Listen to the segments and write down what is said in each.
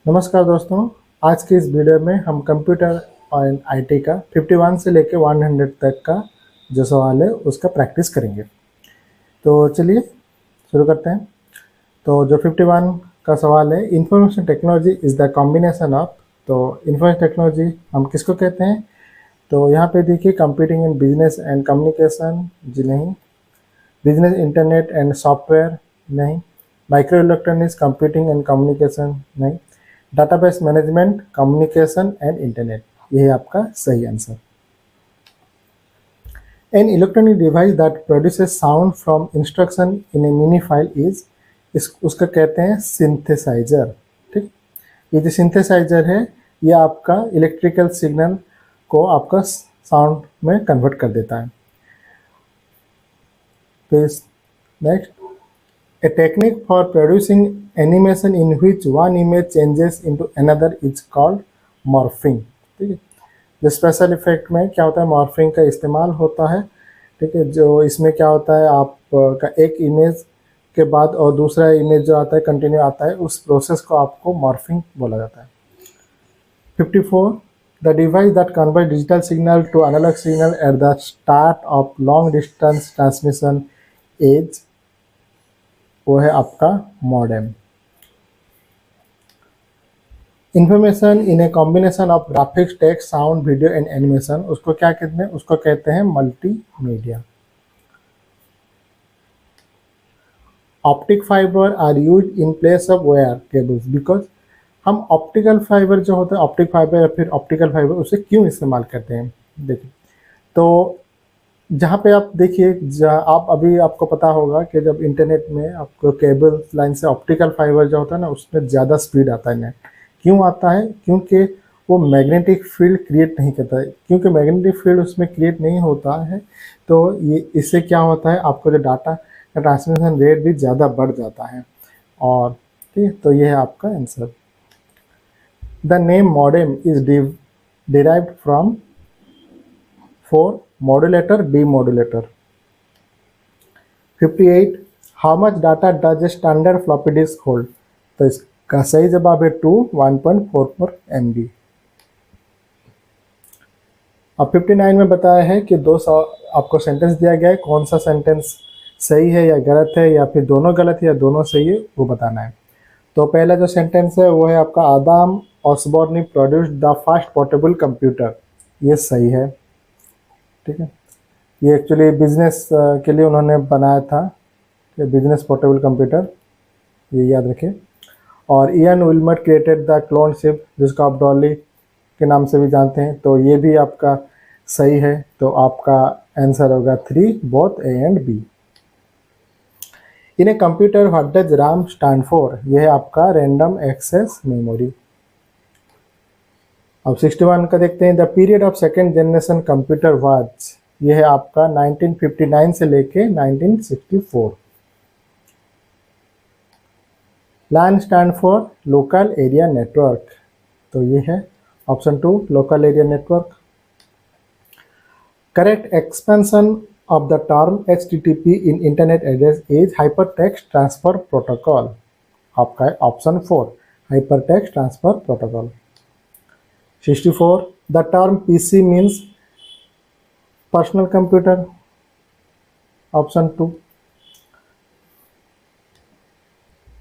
नमस्कार दोस्तों। आज की इस वीडियो में हम कंप्यूटर और आईटी का 51 से लेके 100 तक का जो सवाल है उसका प्रैक्टिस करेंगे। तो चलिए शुरू करते हैं। तो जो 51 का सवाल है, information technology is the combination of. तो इंफॉर्मेशन टेक्नोलॉजी हम किसको कहते हैं? तो यहाँ पे देखिए, computing in business and communication, जी नहीं। बिजनेस इंटरनेट एंड सॉफ्टवेयर, नहीं। Micro electronics computing and communication, नहीं। Database management communication and internet, ये है आपका सही answer. An electronic device that produces sound from instruction in a mini file is, इस उसका कहते हैं सिंथेसाइजर। ठीक, ये जो सिंथेसाइजर है ये आपका इलेक्ट्रिकल सिग्नल को आपका साउंड में कन्वर्ट कर देता है। तो next, a technique for producing animation in which one image changes into another is called morphing। ठीक है, जो स्पेशल इफेक्ट में क्या होता है, मॉर्फिंग का इस्तेमाल होता है। ठीक है, जो इसमें क्या होता है, आपका एक इमेज के बाद और दूसरा इमेज जो आता है कंटिन्यू आता है, उस प्रोसेस को आपको मॉर्फिंग बोला जाता है। 54, the device that convert digital signal to analog signal at the start of long distance transmission as, वो है आपका modem. Information in a combination of graphics, text, sound, video and animation, उसको क्या कहते हैं? उसको कहते हैं multimedia. Optic fibre are use in place of wire cables because, हम ऑप्टिकल फाइबर जो होता है, ऑप्टिक फाइबर या फिर ऑप्टिकल फाइबर, उसे क्यों इस्तेमाल करते हैं? देखिए, तो जहाँ पे आप देखिए, आप अभी आपको पता होगा कि जब इंटरनेट में आपको केबल लाइन से ऑप्टिकल फाइबर जो होता है ना, उसमें ज़्यादा स्पीड आता है नेट। क्यों आता है? क्योंकि वो मैग्नेटिक फील्ड क्रिएट नहीं करता है। क्योंकि मैग्नेटिक फील्ड उसमें क्रिएट नहीं होता है, तो ये इससे क्या होता है, आपको जो डाटा का ट्रांसमिशन रेट भी ज़्यादा बढ़ जाता है। और ठीक, तो ये है आपका answer. The name modem is derived from 4 modulator demodulator। 58, how much data does a standard floppy disk hold? तो इसका सही जवाब है 1.44 MB। अब 59 में बताया है कि आपको सेंटेंस दिया गया है, कौन सा सेंटेंस सही है या गलत है, या फिर दोनों गलत है या दोनों सही है, वो बताना है। तो पहला जो सेंटेंस है वो है आपका, Adam Osborne produced the first portable computer, ये सही है। ठीक है, ये एक्चुअली बिजनेस के लिए उन्होंने बनाया था, बिजनेस पोर्टेबल कंप्यूटर, ये याद रखें। और Ian Wilmut created the clone sheep, जिसको आप डॉली के नाम से भी जानते हैं, तो ये भी आपका सही है। तो आपका आंसर होगा 3, both A and B. In a computer what does RAM stand for? यह है आपका रैंडम एक्सेस मेमोरी। अब 61 का देखते हैं, the period of second generation computer was, यह है आपका 1959 से लेके 1964। LAN stand for local area network, तो ये है option 2, local area network. Correct expansion of the term HTTP in internet address is hypertext transfer protocol, आपका है option 4, hypertext transfer protocol. 64, the term PC means personal computer, option 2।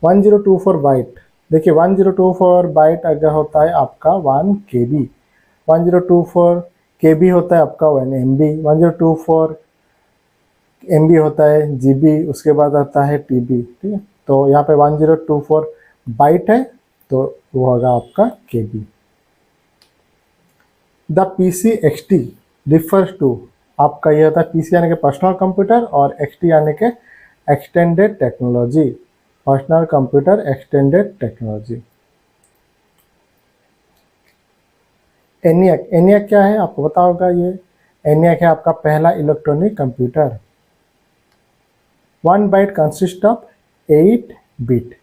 1024 byte, देखिए 1024 bite अगर होता है आपका 1 KB, 1024 KB होता है आपका 1 MB, 1024 MB होता है GB, उसके बाद आता है TB। ठीक है, तो यहाँ पे 1024 बाइट है, तो वो होगा आपका KB। The PCXT refers to, आपका ये होता है PC यानी कि पर्सनल कंप्यूटर, और XT यानी कि extended technology, personal computer extended technology. ENIAC, ENIAC क्या है आपको पता होगा, ये ENIAC है आपका पहला electronic computer. 1 byte consist of 8 bit.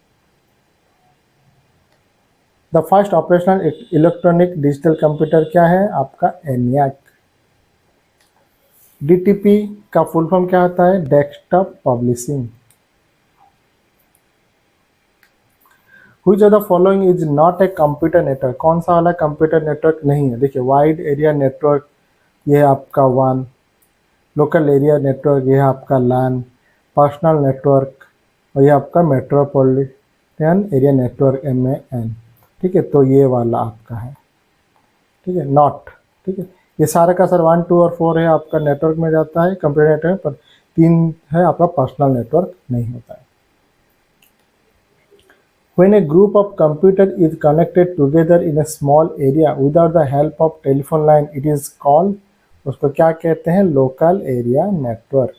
The first operational electronic digital computer क्या है आपका, ENIAC। DTP का फुल फॉर्म क्या होता है, desktop publishing. Which of the following is not a computer network, कौन सा वाला कंप्यूटर नेटवर्क नहीं है? देखिए वाइड एरिया नेटवर्क ये है आपका वन, लोकल एरिया नेटवर्क ये है आपका लैन, पर्सनल नेटवर्क और ये आपका मेट्रोपॉलिटन एरिया नेटवर्क MAN। ठीक है, तो ये वाला आपका है, ठीक है, नॉट। ठीक है, ये सारा का सर 1, 2 और 4 है आपका नेटवर्क में जाता है, कंप्यूटर नेटवर्क, पर 3 है आपका पर्सनल नेटवर्क नहीं होता है। When a group of computer is connected together in a small area without the help of telephone line, it is called, उसको क्या कहते हैं? Local area network.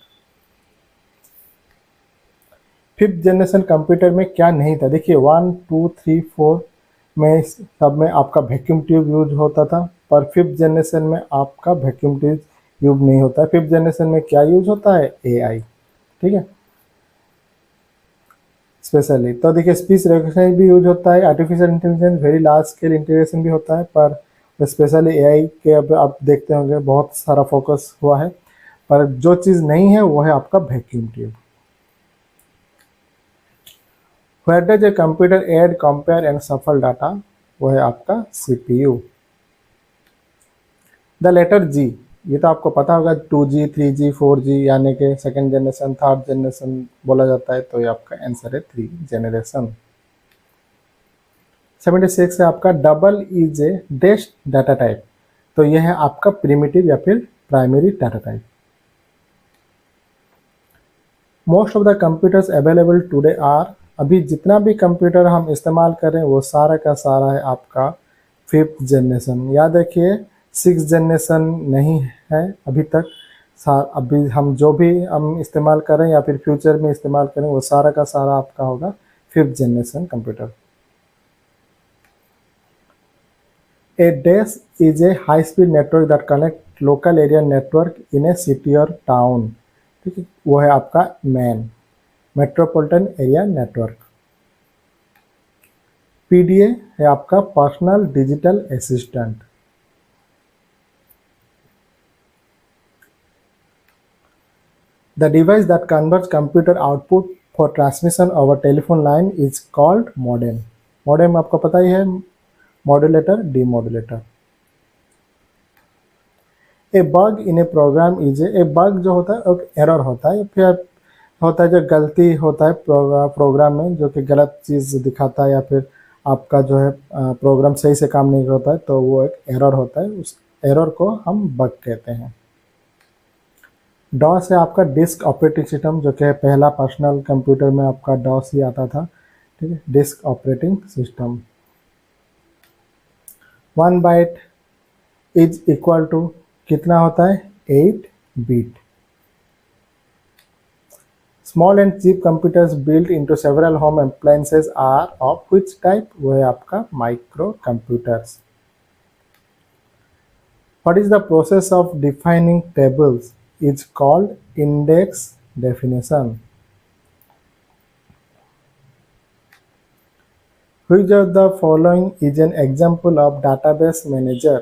Fifth generation computer में क्या नहीं था? देखिए 1, 2, 3, 4 में सब में आपका वैक्यूम ट्यूब यूज होता था, पर फिफ्थ जनरेशन में आपका वैक्यूम ट्यूब यूज नहीं होता है। फिफ्थ जनरेशन में क्या यूज होता है? AI। ठीक है, स्पेशली तो देखिए स्पीच रिकग्निशन भी यूज होता है, artificial intelligence, very large scale integration भी होता है, पर स्पेशली AI के अब आप देखते होंगे बहुत सारा फोकस हुआ है, पर जो चीज़ नहीं है वो है आपका vacuum tube. Where does a computer add, compare and shuffle data? वो है आपका CPU। द लेटर G, ये तो आपको पता होगा, 2G, 3G, 4G यानी कि सेकेंड जनरेशन, थर्ड जनरेशन बोला जाता है, तो ये आपका आंसर है 3 जनरेशन। 76 है आपका double is a dash data type, तो यह है आपका प्रिमिटिव या फिर primary data type. Most of the computers available today are, अभी जितना भी कंप्यूटर हम इस्तेमाल कर रहे हैं वो सारा का सारा है आपका फिफ्थ जनरेशन। याद रखिए 6th जनरेशन नहीं है अभी तक। अभी हम जो भी हम इस्तेमाल करें या फिर फ्यूचर में इस्तेमाल करें वो सारा का सारा आपका होगा fifth generation computer. A dash is a high speed network that connect local area network in A city और टाउन। ठीक है, वो है आपका man, metropolitan area network. PDA है आपका personal digital assistant. The device that converts computer output for transmission over telephone line is called modem। modem आपको पता ही है, modulator, demodulator. A bug in a program is a bug जो होता है एक एरर होता है, फिर होता है जो गलती होता है प्रोग्राम में, जो कि गलत चीज़ दिखाता है या फिर आपका जो है प्रोग्राम सही से काम नहीं करता है, तो वो एक एरर होता है, उस एरर को हम बग कहते हैं। डॉस है आपका डिस्क ऑपरेटिंग सिस्टम, जो कि पहला पर्सनल कंप्यूटर में आपका डॉस ही आता था। ठीक है, disk operating system. 1 byte is equal to कितना होता है? 8 bit. Small and cheap computers built into several home appliances are of which type? वो है आपका micro computers. What is the process of defining tables? is called index definition। Which of the following is an example of database manager?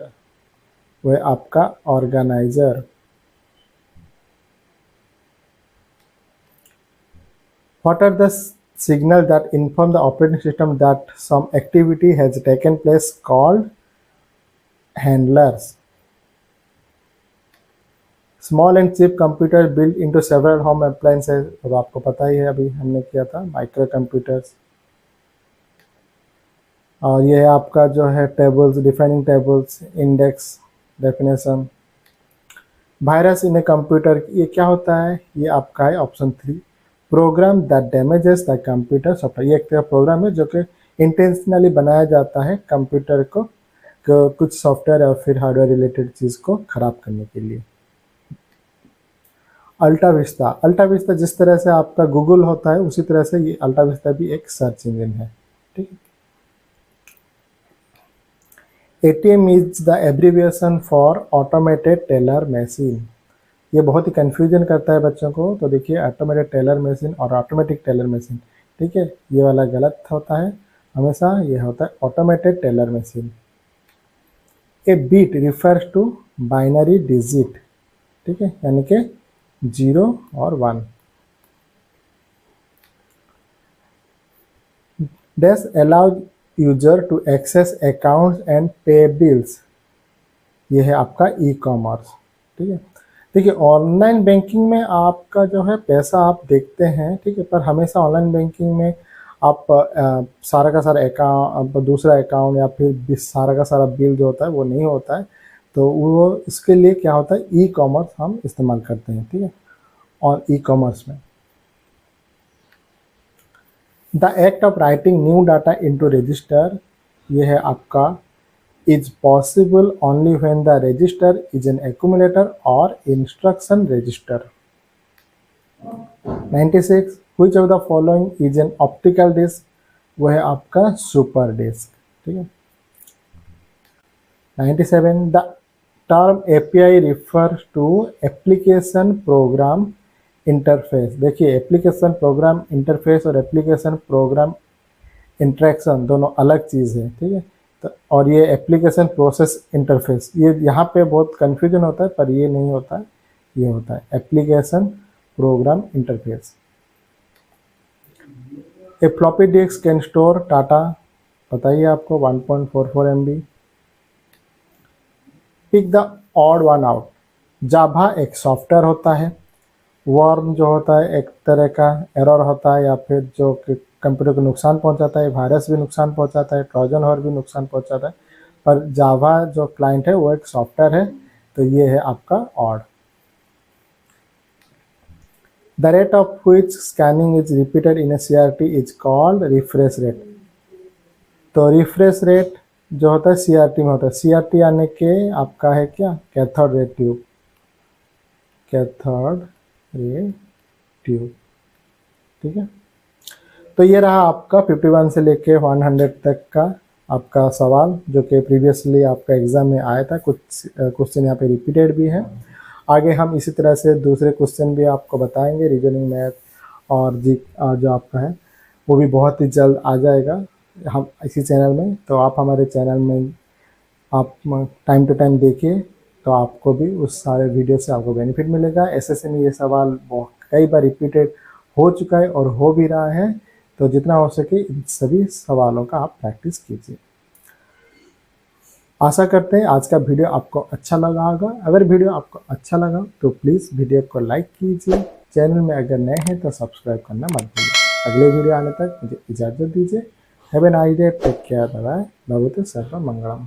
वह आपका organizer। What are the signals that inform the operating system that some activity has taken place? Called handlers। Small and chip computer build into several home appliances, अब आपको पता ही है, अभी हमने किया था माइक्रो कंप्यूटर्स। और ये है आपका जो है tables, defining tables, index definition. Virus in a computer, ये क्या होता है? ये आपका है option 3, program that damages the computer software. ये एक तरह प्रोग्राम है जो कि इंटेंशनली बनाया जाता है कंप्यूटर को कुछ सॉफ्टवेयर और फिर हार्डवेयर रिलेटेड चीज़ को खराब करने के लिए। अल्टा विस्ता, अल्टा विस्ता जिस तरह से आपका गूगल होता है उसी तरह से ये अल्टा विस्ता भी एक सर्च इंजन है। ठीक है, ATM is the abbreviation for automated teller machine. ये बहुत ही कंफ्यूजन करता है बच्चों को, तो देखिए ऑटोमेटेड टेलर मशीन और ऑटोमेटिक टेलर मशीन। ठीक है, ये वाला गलत होता है, हमेशा ये होता है automated teller machine. A bit refers to binary digit. ठीक है, यानी कि 0 और 1। Dash allow user to access accounts and pay bills, ये है आपका ई कॉमर्स। ठीक है, देखिए ऑनलाइन बैंकिंग में आपका जो है पैसा आप देखते हैं, ठीक है, पर हमेशा ऑनलाइन बैंकिंग में आप सारा का सारा अकाउंट, दूसरा अकाउंट या फिर सारा का सारा बिल जो होता है वो नहीं होता है, तो वो इसके लिए क्या होता है, ई कॉमर्स हम इस्तेमाल करते हैं। ठीक है, और ई कॉमर्स में the act of writing new data into register, ये है आपका is possible only when the register is an accumulator or instruction register. 96 which of the following is an optical disk, वो है आपका सुपर डिस्क। ठीक है, 97 the term API refers to application program interface, देखिए application program interface और application program interaction दोनों अलग चीज़ है। ठीक है, तो और ये एप्लीकेशन प्रोसेस इंटरफेस, ये यहाँ पे बहुत कन्फ्यूजन होता है, पर ये नहीं होता है, ये होता है application program interface. A floppy disk can store data, बताइए आपको 1.44 MB। Pick the odd one out, Java एक सॉफ्टवेयर होता है, वर्म जो होता है एक तरह का एरर होता है या फिर जो कंप्यूटर को नुकसान पहुंचाता है, वायरस भी नुकसान पहुंचाता है, ट्रोजन हॉर्स भी नुकसान पहुंचाता है, पर जावा जो क्लाइंट है वो एक सॉफ्टवेयर है, तो ये है आपका odd. The rate of which scanning is repeated in A CRT is called refresh rate, तो रिफ्रेश रेट जो होता है CRT में होता है, CRT यानी कि आपका है क्या, cathode ray tube, cathode ray tube. ठीक है, तो ये रहा आपका 51 से लेके 100 तक का आपका सवाल, जो कि प्रीवियसली आपका एग्ज़ाम में आया था, कुछ क्वेश्चन यहाँ पे रिपीटेड भी है। आगे हम इसी तरह से दूसरे क्वेश्चन भी आपको बताएंगे, रीजनिंग, मैथ और जी जो आपका है वो भी बहुत ही जल्द आ जाएगा हम इसी चैनल में, तो आप हमारे चैनल में आप टाइम टू टाइम देखिए, तो आपको भी उस सारे वीडियो से आपको बेनिफिट मिलेगा। SSC में ये सवाल कई बार रिपीटेड हो चुका है और हो भी रहा है, तो जितना हो सके इन सभी सवालों का आप प्रैक्टिस कीजिए। आशा करते हैं आज का वीडियो आपको अच्छा लगा होगा। अगर वीडियो आपको अच्छा लगा तो प्लीज़ वीडियो को लाइक कीजिए, चैनल में अगर नए हैं तो सब्सक्राइब करना मत भूलिए। अगले वीडियो आने तक मुझे इजाज़त दीजिए। Have a nice day, take care, bye bye, भवतु सर्वमंगलम।